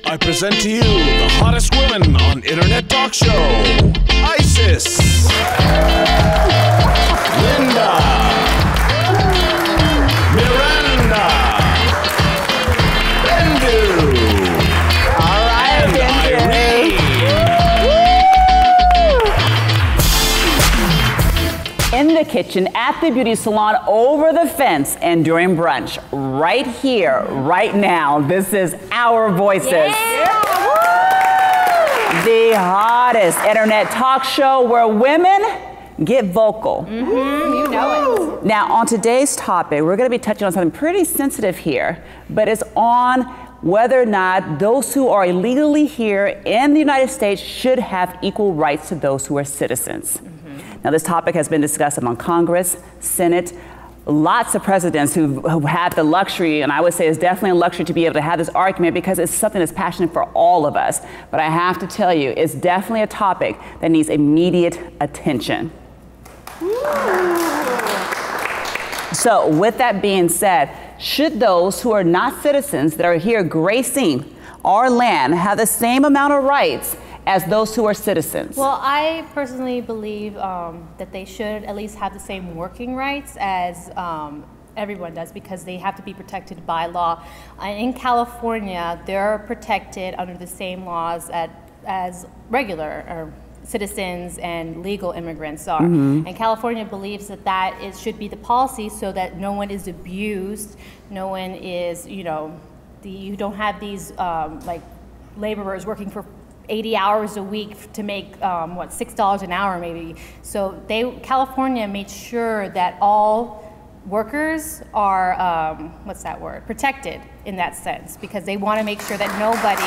I present to you the hottest women on Internet Talk Show. Isis. Linda. Miranda. Bendu. All right, Bendu. In the kitchen, at the beauty salon, over the fence, and during brunch, right here, right now, this is Our Voices. Yeah. The hottest internet talk show where women get vocal. You know it. Now, on today's topic, we're going to be touching on something pretty sensitive here, but it's on whether or not those who are illegally here in the United States should have equal rights to those who are citizens. Now, this topic has been discussed among Congress, Senate, lots of presidents who had the luxury, and I would say it's definitely a luxury to be able to have this argument because it's something that's passionate for all of us. But I have to tell you, it's definitely a topic that needs immediate attention. So with that being said, should those who are not citizens that are here gracing our land have the same amount of rights as those who are citizens? Well, I personally believe that they should at least have the same working rights as everyone does, because they have to be protected by law. In California, they're protected under the same laws as regular citizens and legal immigrants are. And California believes that it should be the policy so that no one is abused, no one is, you don't have these like laborers working for 80 hours a week to make, what, $6 an hour maybe. So California made sure that all workers are, what's that word, protected in that sense, because they want to make sure that nobody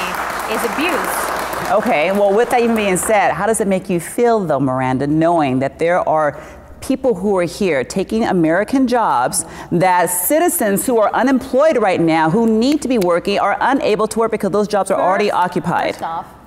is abused. Okay, well, with that even being said, how does it make you feel though, Miranda, knowing that there are people who are here taking American jobs that citizens who are unemployed right now, who need to be working, are unable to work because those jobs are already occupied?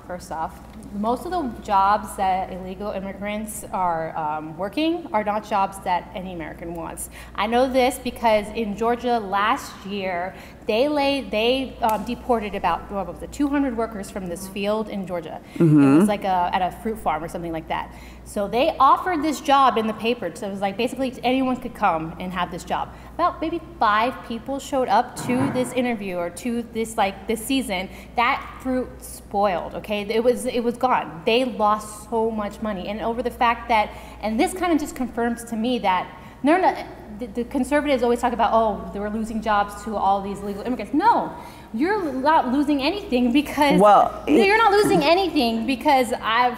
First off, most of the jobs that illegal immigrants are working are not jobs that any American wants. I know this because in Georgia last year, they deported about, what was it, 200 workers from this field in Georgia. It was like at a fruit farm or something like that. So they offered this job in the paper. So it was like basically anyone could come and have this job. About maybe 5 people showed up to this interview or to this season. That fruit spoiled, okay? It was gone. They lost so much money. And over the fact that, and this kind of just confirms to me that the conservatives always talk about, oh, they were losing jobs to all these illegal immigrants. No, you're not losing anything because, you're not losing anything because,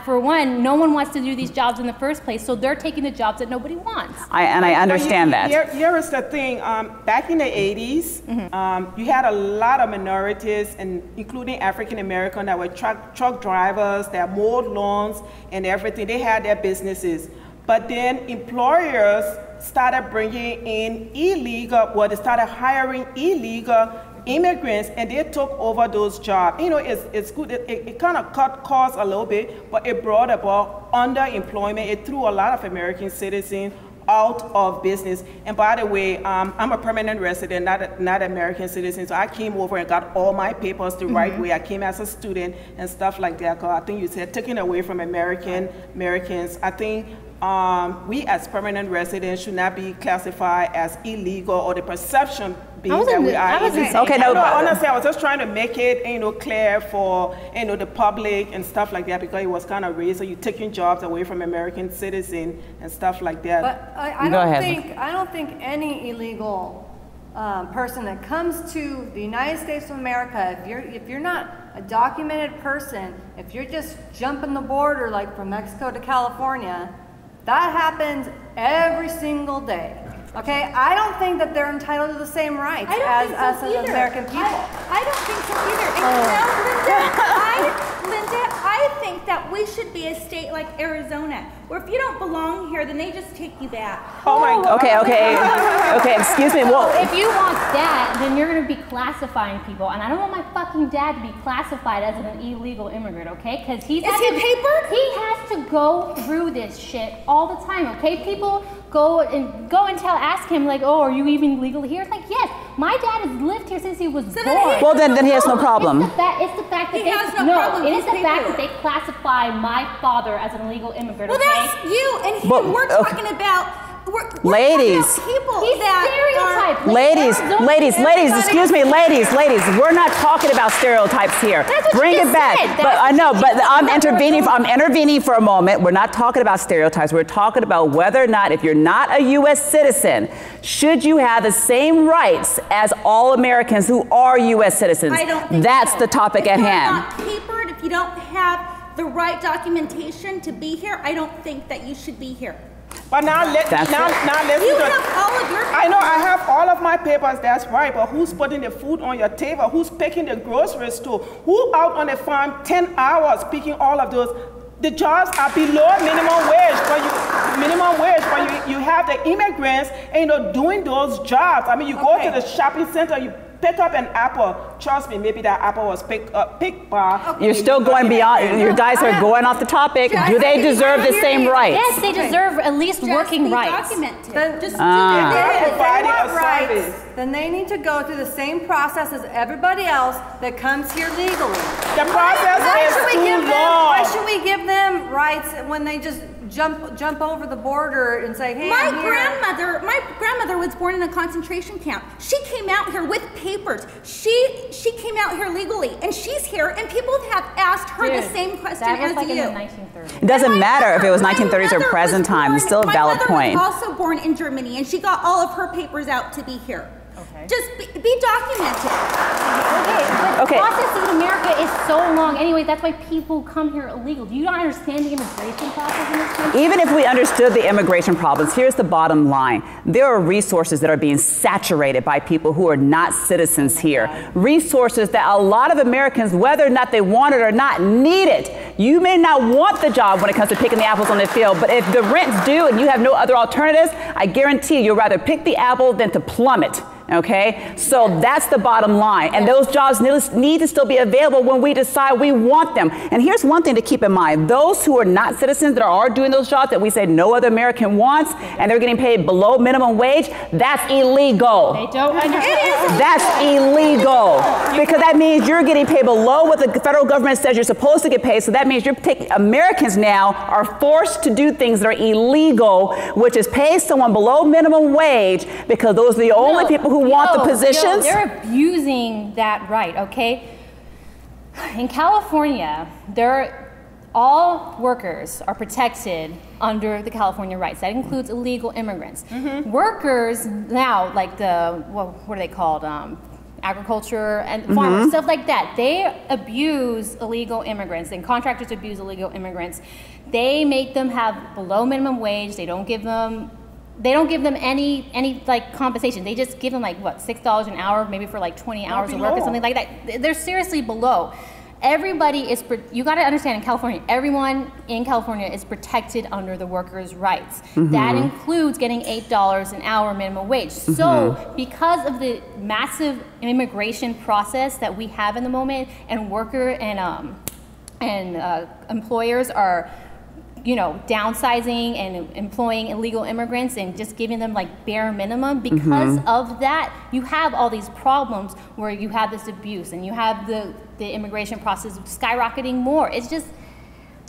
for one, no one wants to do these jobs in the first place, so they're taking the jobs that nobody wants. I understand that. Here is the thing, back in the 80s, you had a lot of minorities, and including African American, that were truck drivers, that mowed lawns and everything. They had their businesses. But then employers started bringing in they started hiring illegal immigrants, and they took over those jobs. You know, it's good. It kind of cut costs a little bit, but it brought about underemployment. It threw a lot of American citizens out of business. And by the way, I'm a permanent resident, not American citizen, so I came over and got all my papers the right way. I came as a student and stuff like that. I think you said taken away from Americans. I think we as permanent residents should not be classified as illegal, or the perception being that we are illegal. Okay, no, honestly, I was just trying to make it, clear for, the public and stuff like that, because it was kind of raised. So you're taking jobs away from American citizens and stuff like that. But I don't think any illegal person that comes to the United States of America, if you're not a documented person, if you're just jumping the border like from Mexico to California, that happens every single day. Okay, I don't think that they're entitled to the same rights as us as American people. I don't think so either. And Linda, I think that we should be a state like Arizona, where if you don't belong here, then they just take you back. Oh my God. Okay, excuse me. Well, if you want that, then you're going to be classifying people, and I don't want my fucking dad to be classified as an illegal immigrant, okay? Because Is he papered? He has to go through this shit all the time, okay? People go and ask him like, oh, are you even legal here? It's like, yes. My dad has lived here since he was born. Well, then he has no problem. It's the fact that He has no problem it with is the his fact paper. that they classify my father as an illegal immigrant. Well, okay? that's you, and But- we're talking about. We're Ladies. talking about people He's that stereotyped. are. Ladies, excuse me, ladies, we're not talking about stereotypes here. That's what Bring you it just back. said. But That's I know, what but you just I'm said. intervening for a moment. We're not talking about stereotypes. We're talking about whether or not, if you're not a U.S. citizen, should you have the same rights as all Americans who are U.S. citizens? I don't think That's so. the topic If at you're hand. not papered, if you don't have the right documentation to be here, I don't think that you should be here. But now That's let's You do have all of your. I know I have all of my papers, that's right, but who's putting the food on your table? Who's picking the groceries to? Who out on the farm 10 hours picking all of those? The jobs are below minimum wage, but you have the immigrants and doing those jobs. I mean, you go to the shopping center, you pick up an apple. Trust me, maybe that apple was picked by. You're still going beyond, you guys are going off the topic. Do they deserve the same rights? Yes, they deserve at least working be rights. documented. Just do Ah. it. If they Providing want a rights, service. then they need to go through the same process as everybody else that comes here legally. The process Why is should too we long. give them rights when they just jump over the border and say, hey, My I'm here. grandmother was born in a concentration camp. She came out here with papers. She came out here legally, and she's here. And people have asked her the Dude, same question that was as like you. in the 1930s. It doesn't My matter if it was mother- 1930s or my mother present was time. It's still a born- valid point. My mother was also born in Germany, and she got all of her papers out to be here. Okay. Just be documented. But Okay. the process in America is so long. Anyway, that's why people come here illegal. Do you not understand the immigration process in this country? Even if we understood the immigration problems, here's the bottom line. There are resources that are being saturated by people who are not citizens here. Resources that a lot of Americans, whether or not they want it or not, need it. You may not want the job when it comes to picking the apples on the field, but if the rent's due and you have no other alternatives, I guarantee you'll rather pick the apple than to plummet. Okay, so that's the bottom line. And those jobs need to still be available when we decide we want them. And here's one thing to keep in mind. Those who are not citizens that are doing those jobs that we say no other American wants, and they're getting paid below minimum wage, that's illegal. They don't understand. That's illegal. Because that means you're getting paid below what the federal government says you're supposed to get paid. So that means Americans now are forced to do things that are illegal, which is pay someone below minimum wage because those are the only people who want the positions. They're abusing that right, okay? In California, all workers are protected under the California rights. That includes illegal immigrants. Workers now, like what are they called? Agriculture and farmers, stuff like that. They abuse illegal immigrants, and contractors abuse illegal immigrants. They make them have below minimum wage. They don't give them any like compensation. They just give them like what, $6 an hour, maybe for like 20 hours of work or something like that. They're seriously below. Everybody is, you got to understand, in California, everyone in California is protected under the workers' rights. That includes getting $8 an hour minimum wage. So because of the massive immigration process that we have in the moment, and employers are downsizing and employing illegal immigrants and just giving them like bare minimum, because of that, you have all these problems where you have this abuse and you have the immigration process skyrocketing more. It's just,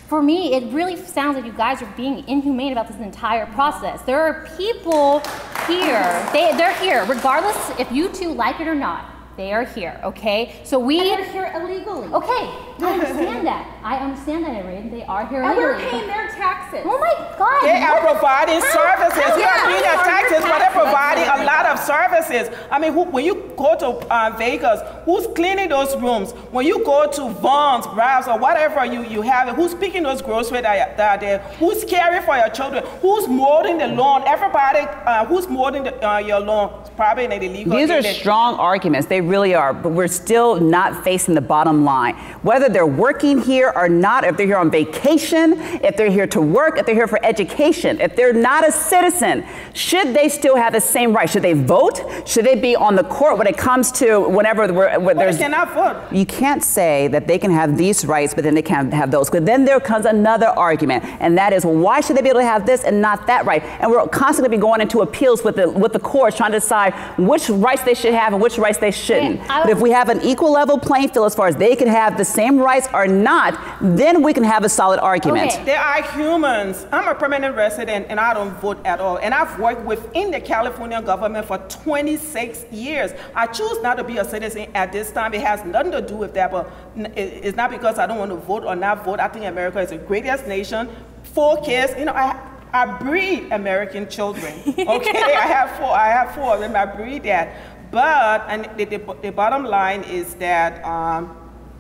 for me, it really sounds like you guys are being inhumane about this entire process. There are people here, they're here, regardless if you two like it or not. They are here, okay? So They're here illegally. Okay, I understand that. I understand that, Irene. They are here And we're illegally. paying their taxes. Oh my God! They are providing services. We are paying their taxes, but they're providing a Taxes. lot of services. I mean, when you go to Vegas, who's cleaning those rooms? When you go to Vaughn's, Ralph's, or whatever you have, who's picking those groceries that are there? Who's caring for your children? Who's mowing the lawn? Everybody who's mowing your lawn is probably an illegal. These are strong arguments. They really are, but we're still not facing the bottom line. Whether they're working here or not, if they're here on vacation, if they're here to work, if they're here for education, if they're not a citizen, should they still have the same rights? Should they vote? Should they be on the court when it comes to whenever Well, they cannot vote. You can't say that they can have these rights, but then they can't have those. But then there comes another argument, and that is, well, why should they be able to have this and not that right? And we're constantly going into appeals with the courts trying to decide which rights they should have and which rights they shouldn't. But if we have an equal level playing field as far as they can have the same rights or not, then we can have a solid argument. They are humans. I'm a permanent resident and I don't vote at all. And I've worked within the California government for 26 years. I choose not to be a citizen at this time. It has nothing to do with that, but it's not because I don't want to vote or not vote. I think America is the greatest nation. 4 kids, you know, I breed American children. Okay, I have four of them. I breed that. But the bottom line is that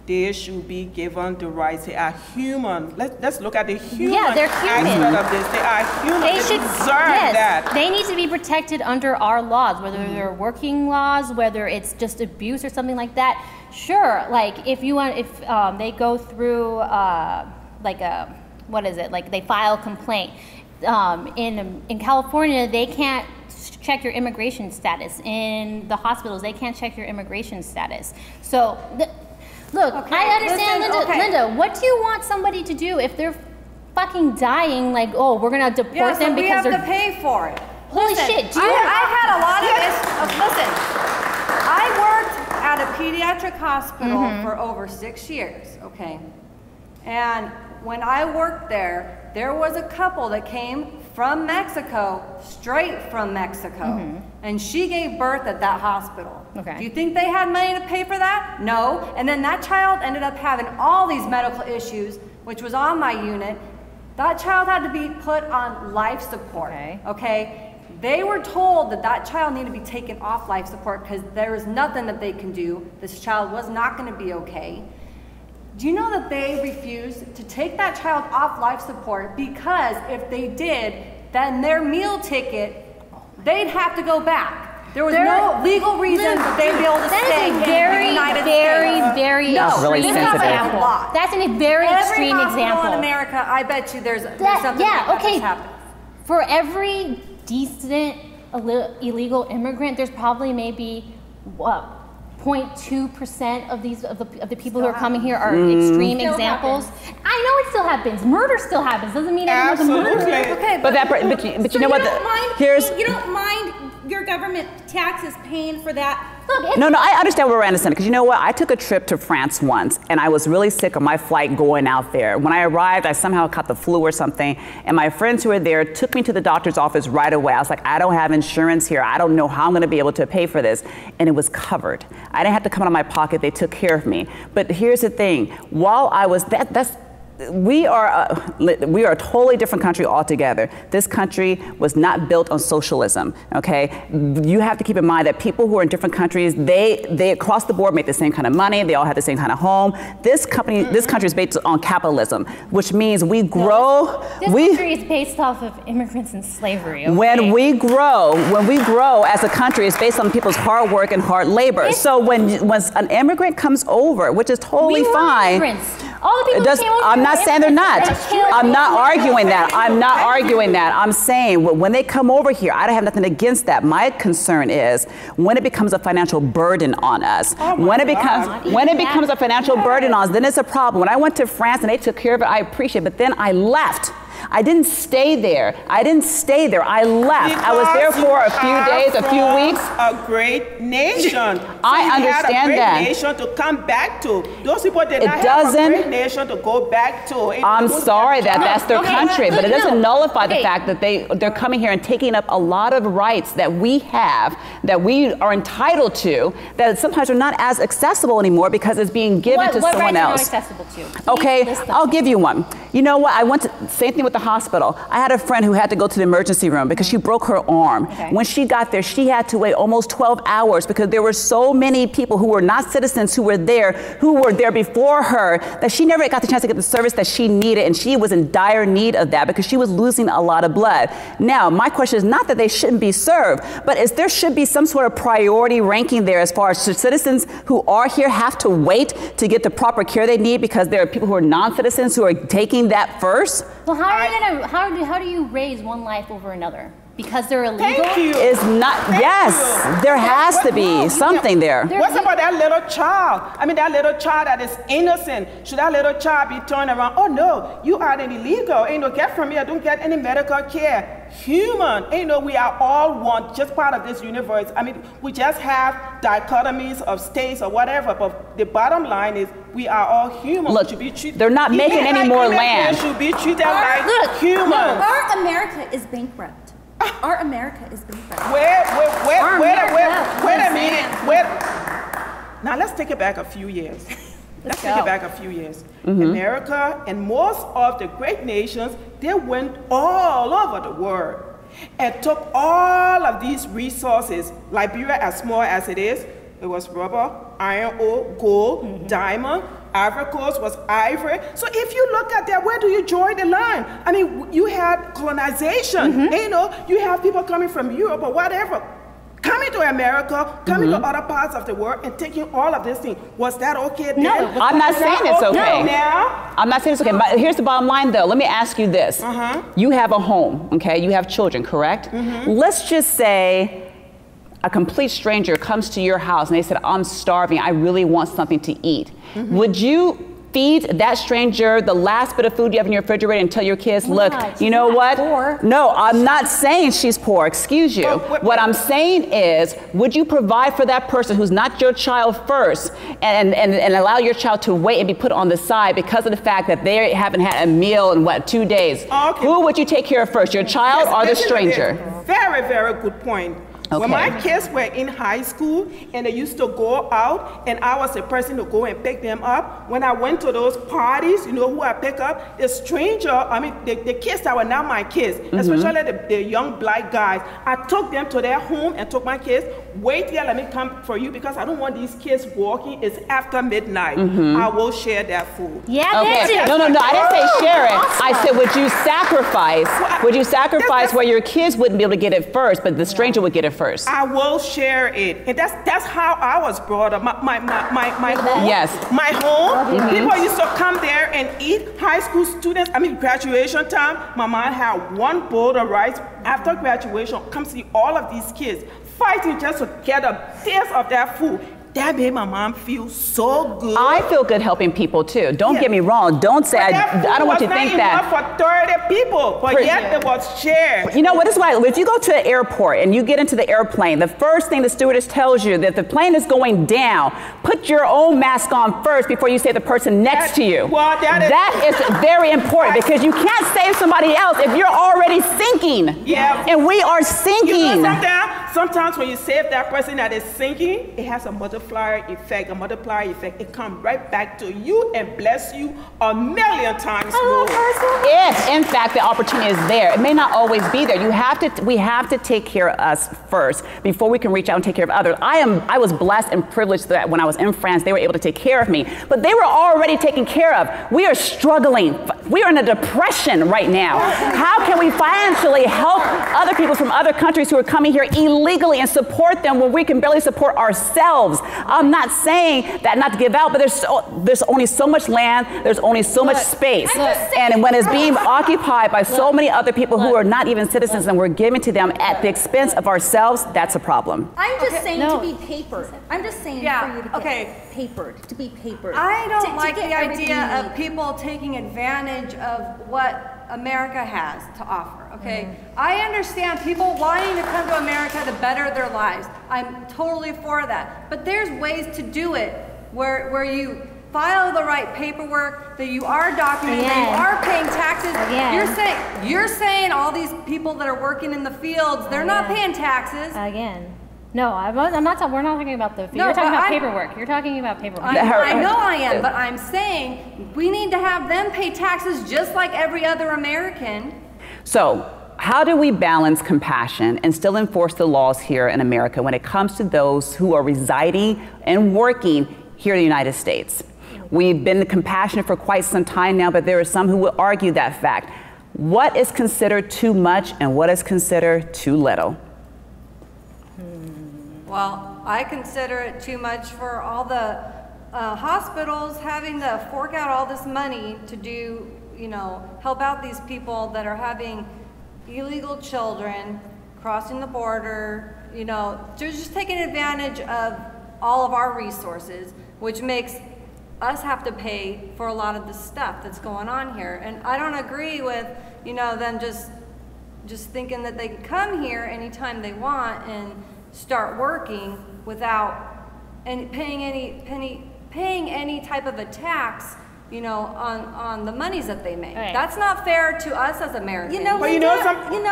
they should be given the rights. They are human. Let's look at the human aspect of this. They are human. They should deserve that. They need to be protected under our laws, whether they're working laws, whether it's just abuse or something like that. Sure, like if they go through like a, what is it? Like they file a complaint. In California, they can't check your immigration status. In the hospitals, they can't check your immigration status. So. Look, I understand, Linda, what do you want somebody to do if they're fucking dying, like, oh, we're gonna deport them because we have to pay for it. Holy shit, do you I had a lot of this, listen, I worked at a pediatric hospital for over 6 years, okay? And when I worked there, there was a couple that came from Mexico, straight from Mexico, and she gave birth at that hospital. Okay. Do you think they had money to pay for that? No. And then that child ended up having all these medical issues, which was on my unit. That child had to be put on life support. Okay? They were told that that child needed to be taken off life support because there was nothing that they can do. This child was not going to be okay. Do you know that they refused to take that child off life support because if they did, then their meal ticket, they'd have to go back. There was no legal reason that they'd be able to stay in the United States. Very extreme example. That's a very extreme example. Every hospital in America, I bet you there's something like that that's happened. For every decent illegal immigrant, there's probably maybe, what, 0.2% of the people who are coming here are extreme examples. I know it still happens. Murder still happens. Doesn't mean everyone's a murderer. Okay, but you know what? You don't mind your government taxes paying for that? Look, no, I understand where we're at, because you know what? I took a trip to France once, and I was really sick on my flight going out there. When I arrived, I somehow caught the flu or something, and my friends who were there took me to the doctor's office right away. I was like, I don't have insurance here. I don't know how I'm going to be able to pay for this. And it was covered. I didn't have to come out of my pocket. They took care of me. But here's the thing. While I was, we are a totally different country altogether. This country was not built on socialism, okay? You have to keep in mind that people who are in different countries, they across the board make the same kind of money, they all have the same kind of home. This country is based on capitalism, which means we grow. This country is based off of immigrants and slavery, okay? When we grow as a country, it's based on people's hard work and hard labor. So when an immigrant comes over, which is totally fine. All the people who came over, I'm not saying they're not. I'm not arguing that. I'm not arguing that. I'm saying when they come over here, I don't have nothing against that. My concern is when it becomes a financial burden on us. When it becomes a financial burden on us, then it's a problem. When I went to France and they took care of it, I appreciate it. But then I left. I didn't stay there. I left. I was there for a few days, a few weeks. A great nation. I understand that. A great nation to come back to. Those people did not have a great nation to go back to. I'm sorry that that's their country, but it doesn't nullify the fact that they're coming here and taking up a lot of rights that we have, that we are entitled to, that sometimes are not as accessible anymore because it's being given to someone else. What rights are not accessible to? Okay, I'll give you one. You know what? Same thing with the hospital. I had a friend who had to go to the emergency room because she broke her arm. When she got there, she had to wait almost 12 hours because there were so many people who were not citizens who were there before her, that she never got the chance to get the service that she needed, and she was in dire need of that because she was losing a lot of blood. Now, my question is not that they shouldn't be served, but there should be some sort of priority ranking there as far as citizens who are here have to wait to get the proper care they need because there are people who are non-citizens who are taking that first. Well, how do you raise one life over another? because they're illegal? Thank you. Is not, yes, you. there has to be something there. What about that little child? I mean, that little child that is innocent. Should that little child be turned around? Oh no, you are an illegal. Ain't no get from here. Don't get any medical care. Human. Ain't no, we are all one, just part of this universe. I mean, we just have dichotomies of states or whatever, but the bottom line is we are all human. Look, we should be treated. they're not making any more land. They should be treated like humans. Our America is bankrupt. Our America is bankrupt. Wait a minute. Now let's take it back a few years. Let's take it back a few years. America and most of the great nations, they went all over the world and took all of these resources. Liberia, as small as it is, it was rubber, iron ore, gold, diamond. Ivory Coast was ivory. So if you look at that, where do you draw the line? I mean, you had colonization. You know, you have people coming from Europe or whatever, coming to America, coming to other parts of the world and taking all of this thing. Was that okay then? No, I'm not saying it's okay. Now? I'm not saying it's okay. But here's the bottom line, though. Let me ask you this. You have a home, okay? You have children, correct? Let's just say a complete stranger comes to your house and they said, I'm starving, I really want something to eat. Would you feed that stranger the last bit of food you have in your refrigerator and tell your kids, look, you know what? Poor. No, I'm not saying she's poor, excuse you. What I'm saying is, would you provide for that person who's not your child first and allow your child to wait and be put on the side because of the fact that they haven't had a meal in, 2 days? Okay. Who would you take care of first, your child or the stranger? Very, very good point. Okay. When my kids were in high school and they used to go out and I was the person to go and pick them up, when I went to those parties, you know who I pick up? The stranger, I mean, the kids that were not my kids, especially the young black guys, I took them to their home and took my kids, wait here, let me come for you because I don't want these kids walking. It's after midnight. I will share that food. Yeah, Okay. No, I didn't say share it. I said, would you sacrifice? Would you sacrifice where your kids wouldn't be able to get it first, but the stranger would get it first? I will share it. And that's how I was brought up. My home. Yes. My home. People used to come there and eat. High school students, I mean graduation time, my mom had one bowl of rice. After graduation, come see all of these kids fighting just to get a taste of that food. That made my mom feel so good. I feel good helping people too. Don't get me wrong. Don't say I don't want you to think that. For 30 people, but yet it was shared. You know what? This is why if you go to the airport and you get into the airplane, the first thing the stewardess tells you that the plane is going down, put your own mask on first before you save the person next to you. Well, that is very important because you can't save somebody else if you're already sinking. Yeah. And we are sinking. You know, sometimes when you save that person that is sinking, it has a multiplier effect. It comes right back to you and bless you a million times more. If, in fact, the opportunity is there. It may not always be there. We have to take care of us first before we can reach out and take care of others. I was blessed and privileged that when I was in France, they were able to take care of me. But they were already taken care of. We are struggling. We are in a depression right now. How can we financially help other people from other countries who are coming here illegally and support them when we can barely support ourselves? I'm not saying that not to give out, but there's only so much land, there's only so much space. And when it's being occupied by so many other people who are not even citizens and we're giving to them at the expense of ourselves, that's a problem. I'm just saying to be papered. I'm just saying for you to get papered, to be papered. I don't like to the idea of people taking advantage of what America has to offer, okay? I understand people wanting to come to America to better their lives. I'm totally for that. But there's ways to do it where you file the right paperwork, that you are documented, that you are paying taxes. You're saying all these people that are working in the fields, they're not paying taxes. No, I'm not talking. We're not talking about the fee. You're talking about paperwork. You're talking about paperwork. I know I am, but I'm saying we need to have them pay taxes just like every other American. So, how do we balance compassion and still enforce the laws here in America when it comes to those who are residing and working here in the United States? We've been compassionate for quite some time now, but there are some who will argue that fact. What is considered too much and what is considered too little? Well, I consider it too much for all the hospitals having to fork out all this money to do, help out these people that are having illegal children crossing the border, you know, they're just taking advantage of all of our resources, which makes us have to pay for a lot of the stuff that's going on here. And I don't agree with, you know, them just thinking that they can come here anytime they want and start working without paying any type of a tax, you know, on the monies that they make. Right. That's not fair to us as Americans. You know, Well, you know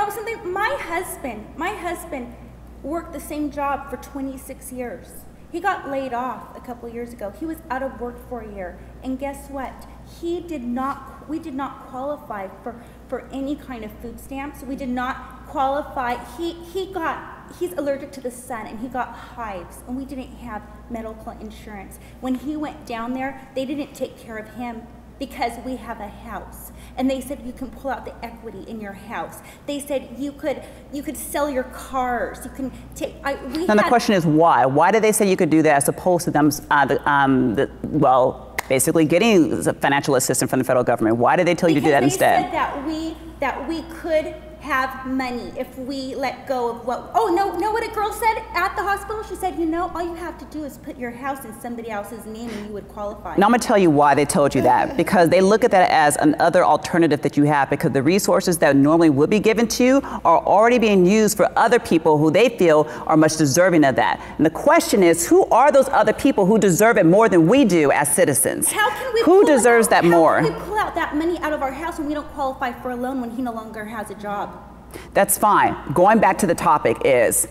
something. My husband worked the same job for 26 years. He got laid off a couple years ago. He was out of work for a year, and guess what? We did not qualify for any kind of food stamps. We did not qualify. He's allergic to the sun, and he got hives, and we didn't have medical insurance. When he went down there, they didn't take care of him because we have a house. And they said you can pull out the equity in your house. They said you could sell your cars. You can take. The question is why? Why did they say you could do that as opposed to them, basically getting financial assistance from the federal government? Why did they tell you to do that instead? Because they said that we could have money if we let go of what. Oh no! Know what a girl said at the hospital? She said, you know, all you have to do is put your house in somebody else's name and you would qualify. Now I'm gonna tell you why they told you that. Because they look at that as another alternative that you have, because the resources that normally would be given to you are already being used for other people who they feel are much deserving of that. And the question is, who are those other people who deserve it more than we do as citizens? How can we Who deserves that more? How can we pull out that money out of our house when we don't qualify for a loan when he no longer has a job? That's fine. Going back to the topic is,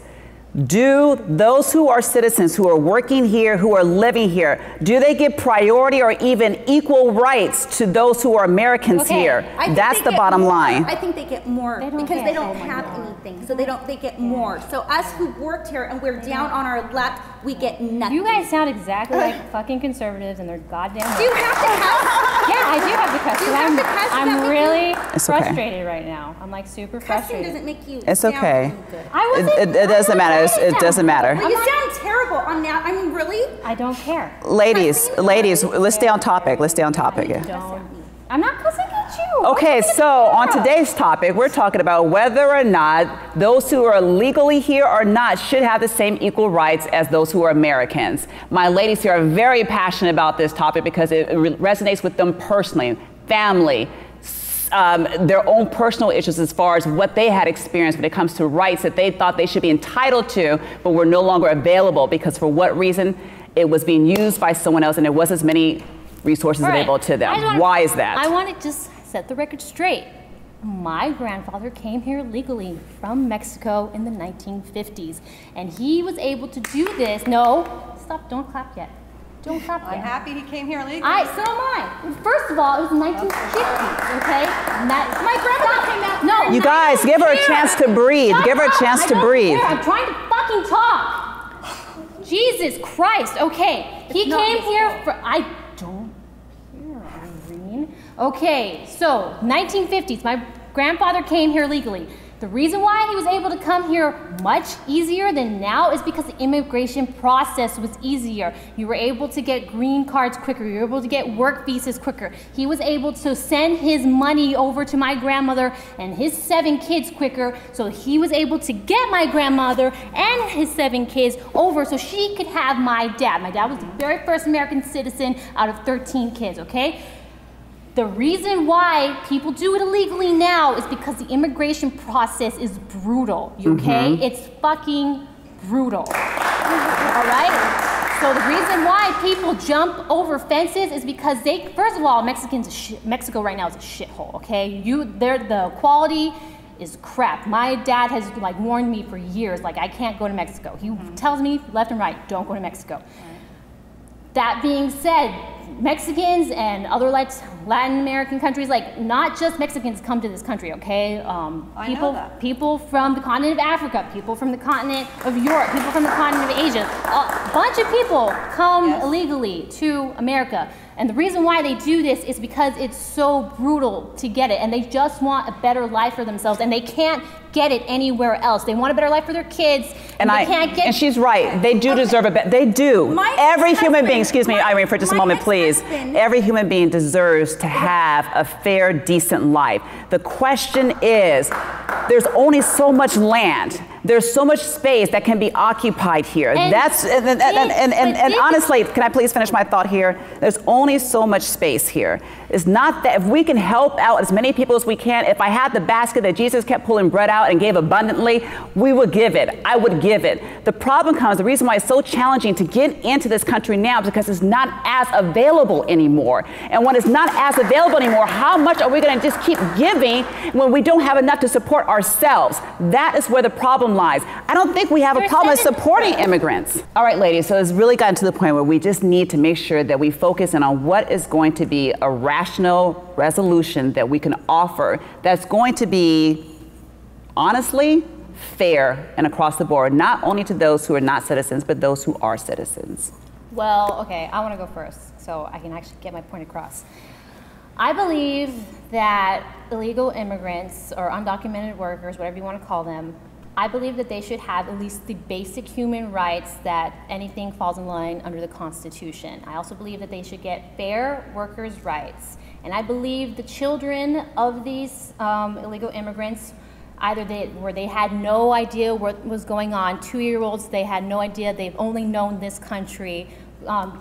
do those who are citizens, who are working here, who are living here, do they get priority or even equal rights to those who are Americans here? That's the bottom line. I think they get more because they don't have anything, so they get more. So us who worked here and we're down on our luck, we get nothing. You guys sound exactly like fucking conservatives and they're goddamn. Do you have to cuss? Yeah, I do have to cuss. Do you have to cuss? I'm really It's okay. frustrated right now. I'm like super Cussing frustrated. doesn't make you. It's sound okay. good. I wasn't. It doesn't matter. It doesn't matter. Well, you sound terrible. I mean, really? I don't care. Ladies, let's stay on topic. Let's stay on topic. I'm not cussing at you. Okay, so on today's topic, we're talking about whether or not those who are legally here or not should have the same equal rights as those who are Americans. My ladies here are very passionate about this topic because it resonates with them personally, family, their own personal issues as far as what they had experienced when it comes to rights that they thought they should be entitled to, but were no longer available because for what reason it was being used by someone else and there wasn't as many resources available to them. Why is that? I want to just set the record straight. My grandfather came here legally from Mexico in the 1950s, and he was able to do this. No, stop, don't clap yet. Don't clap yet. I'm happy he came here legally. So am I. First of all, it was 1950s, okay? My grandfather came out. No. You guys, give her a chance to breathe. Give her a chance to breathe. I'm trying to fucking talk. Jesus Christ. Okay. He came here for. I don't hear Irene. Okay, so 1950s. My grandfather came here legally. The reason why he was able to come here much easier than now is because the immigration process was easier. You were able to get green cards quicker. You were able to get work visas quicker. He was able to send his money over to my grandmother and his 7 kids quicker. So he was able to get my grandmother and his 7 kids over so she could have my dad. My dad was the very first American citizen out of 13 kids, okay? The reason why people do it illegally now is because the immigration process is brutal, okay? It's fucking brutal, all right? So the reason why people jump over fences is because they, first of all, Mexico right now is a shithole, okay? The quality is crap. My dad has like warned me for years, like I can't go to Mexico. He tells me left and right, don't go to Mexico. That being said, Mexicans and other Latin American countries, like not just Mexicans come to this country, okay? People from the continent of Africa, people from the continent of Europe, people from the continent of Asia, a bunch of people come illegally to America. And the reason why they do this is because it's so brutal to get it, and they just want a better life for themselves, and they can't get it anywhere else. They want a better life for their kids, and they can't get. And she's right. They do deserve a better. They do. Every human being. Excuse me, Irene, for just a moment, please. Every human being deserves to have a fair, decent life. The question is, there's only so much land. There's so much space that can be occupied here. And honestly, can I please finish my thought here? There's only so much space here. It's not that if we can help out as many people as we can, if I had the basket that Jesus kept pulling bread out and gave abundantly, we would give it. I would give it. The problem comes, the reason why it's so challenging to get into this country now is because it's not as available anymore. And when it's not as available anymore, how much are we going to just keep giving when we don't have enough to support ourselves? That is where the problem lies. I don't think we have a problem with supporting immigrants. All right, ladies, so it's really gotten to the point where we just need to make sure that we focus in on what is going to be a rational resolution that we can offer that's going to be, honestly, fair and across the board, not only to those who are not citizens, but those who are citizens. Well, okay, I want to go first so I can actually get my point across. I believe that illegal immigrants or undocumented workers, whatever you want to call them, I believe that they should have at least the basic human rights that anything falls in line under the Constitution. I also believe that they should get fair workers' rights. And I believe the children of these illegal immigrants, either they had no idea what was going on, 2-year-olds, they had no idea, they've only known this country,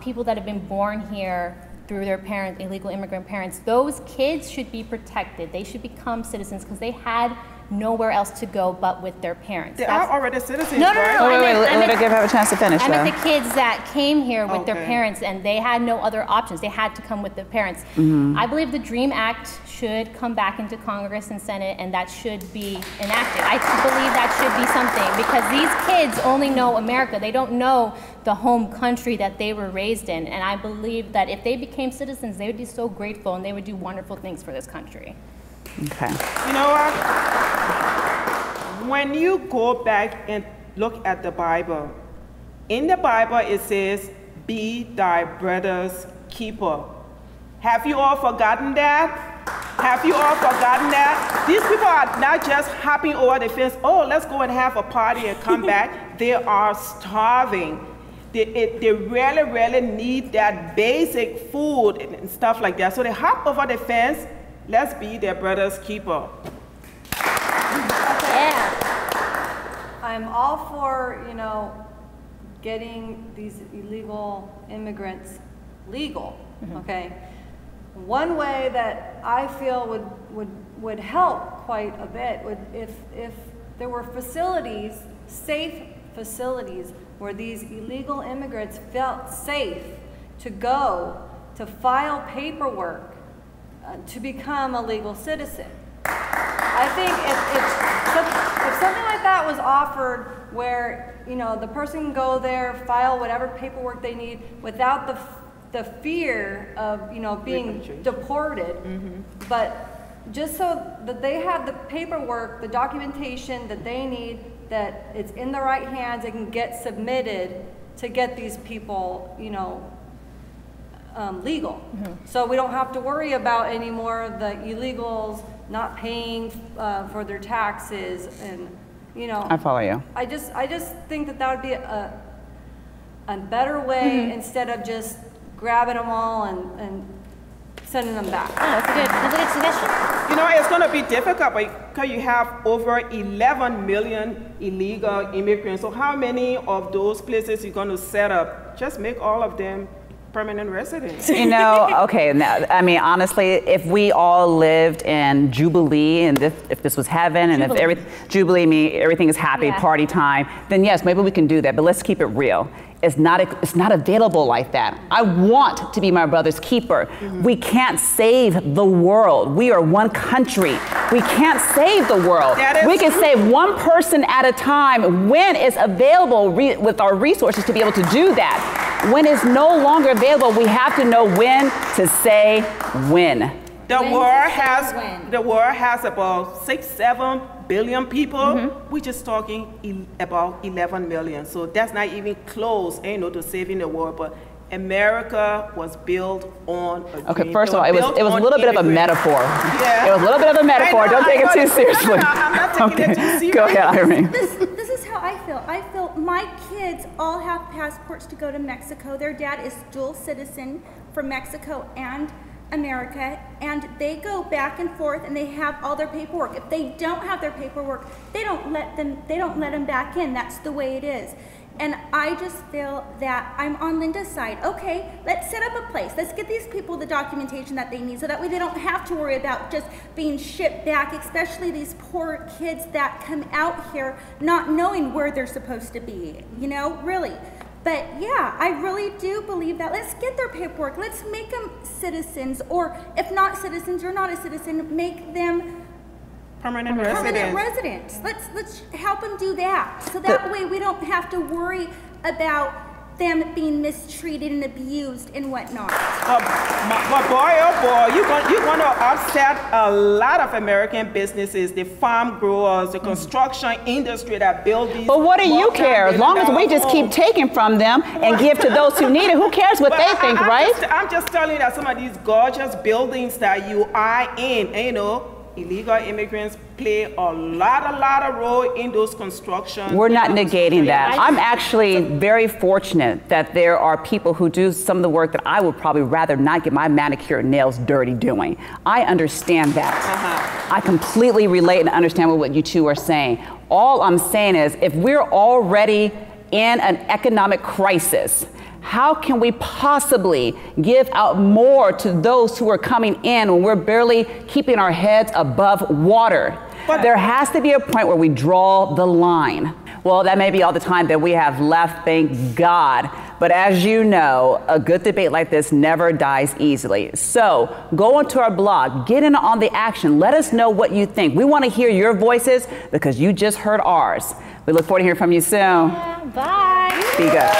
people that have been born here through their parents, illegal immigrant parents, those kids should be protected. They should become citizens because they had nowhere else to go but with their parents. They are already citizens, No. Let her give her a chance to finish. I meant the kids that came here with their parents and they had no other options. They had to come with their parents. I believe the DREAM Act should come back into Congress and Senate, and that should be enacted. I believe that should be something because these kids only know America. They don't know the home country that they were raised in. And I believe that if they became citizens, they would be so grateful and they would do wonderful things for this country. Okay. You know what? When you go back and look at the Bible, in the Bible it says, be thy brother's keeper. Have you all forgotten that? Have you all forgotten that? These people are not just hopping over the fence, oh, let's go and have a party and come back. They are starving. They really, really need that basic food and stuff like that. So they hop over the fence. Let's be their brother's keeper. Yeah. I'm all for, getting these illegal immigrants legal, okay? One way that I feel would help quite a bit would if there were facilities, safe facilities, where these illegal immigrants felt safe to go to file paperwork to become a legal citizen. I think if something like that was offered where, the person can go there, file whatever paperwork they need without the fear of, being deported, but just so that they have the paperwork, the documentation that they need, that it's in the right hands, they can get submitted to get these people, legal. So we don't have to worry about anymore the illegals not paying for their taxes and, I follow you. I just think that would be a better way instead of just grabbing them all and sending them back. That's a good suggestion. It's going to be difficult because you have over 11 million illegal immigrants. So how many of those places you're going to set up? Just make all of them permanent residents. Okay, now, I mean, honestly, if we all lived in Jubilee and if this was heaven and if Jubilee means everything is happy, party time, then yes, maybe we can do that, but let's keep it real. It's not available like that. I want to be my brother's keeper. We can't save the world. We are one country. We can't save the world. We can save one person at a time when it's available with our resources to be able to do that. When it's no longer available, we have to know when to say when. The world has about 6-7 billion people. We're just talking about 11 million. So that's not even close, to saving the world. But America was built on a dream. Okay, first of all, it was a little bit of a metaphor. Yeah. It was a little bit of a metaphor. Don't take it too seriously. I'm not taking it too seriously. Go ahead, Irene. This is how I feel. I feel my kids all have passports to go to Mexico. Their dad is dual citizen for Mexico and America, and they go back and forth and they have all their paperwork. If they don't have their paperwork, they don't let them back in. That's the way it is. And I just feel that I'm on Linda's side. Okay, let's set up a place. Let's get these people the documentation that they need so that way they don't have to worry about just being shipped back, especially these poor kids that come out here not knowing where they're supposed to be, you know, really. But yeah, I really do believe that. Let's get their paperwork. Let's make them citizens, or if not citizens, you're not a citizen, make them Permanent residents. Let's help them do that. So that way we don't have to worry about them being mistreated and abused and whatnot. But boy, oh boy, you're going to upset a lot of American businesses, the farm growers, the construction industry that build these. But what do you care? As long as we just keep taking from them and give to those who need it, who cares what they think, right? I'm just telling you that some of these gorgeous buildings that you are in, and, you know, illegal immigrants play a lot of role in those constructions. We're not negating that. I'm actually very fortunate that there are people who do some of the work that I would probably rather not get my manicure and nails dirty doing. I understand that. I completely relate and understand what you two are saying. All I'm saying is, if we're already in an economic crisis, how can we possibly give out more to those who are coming in when we're barely keeping our heads above water? But there has to be a point where we draw the line. Well, that may be all the time that we have left, thank God. But as you know, a good debate like this never dies easily. So go onto our blog, get in on the action. Let us know what you think. We want to hear your voices because you just heard ours. We look forward to hearing from you soon. Yeah, bye. Be good.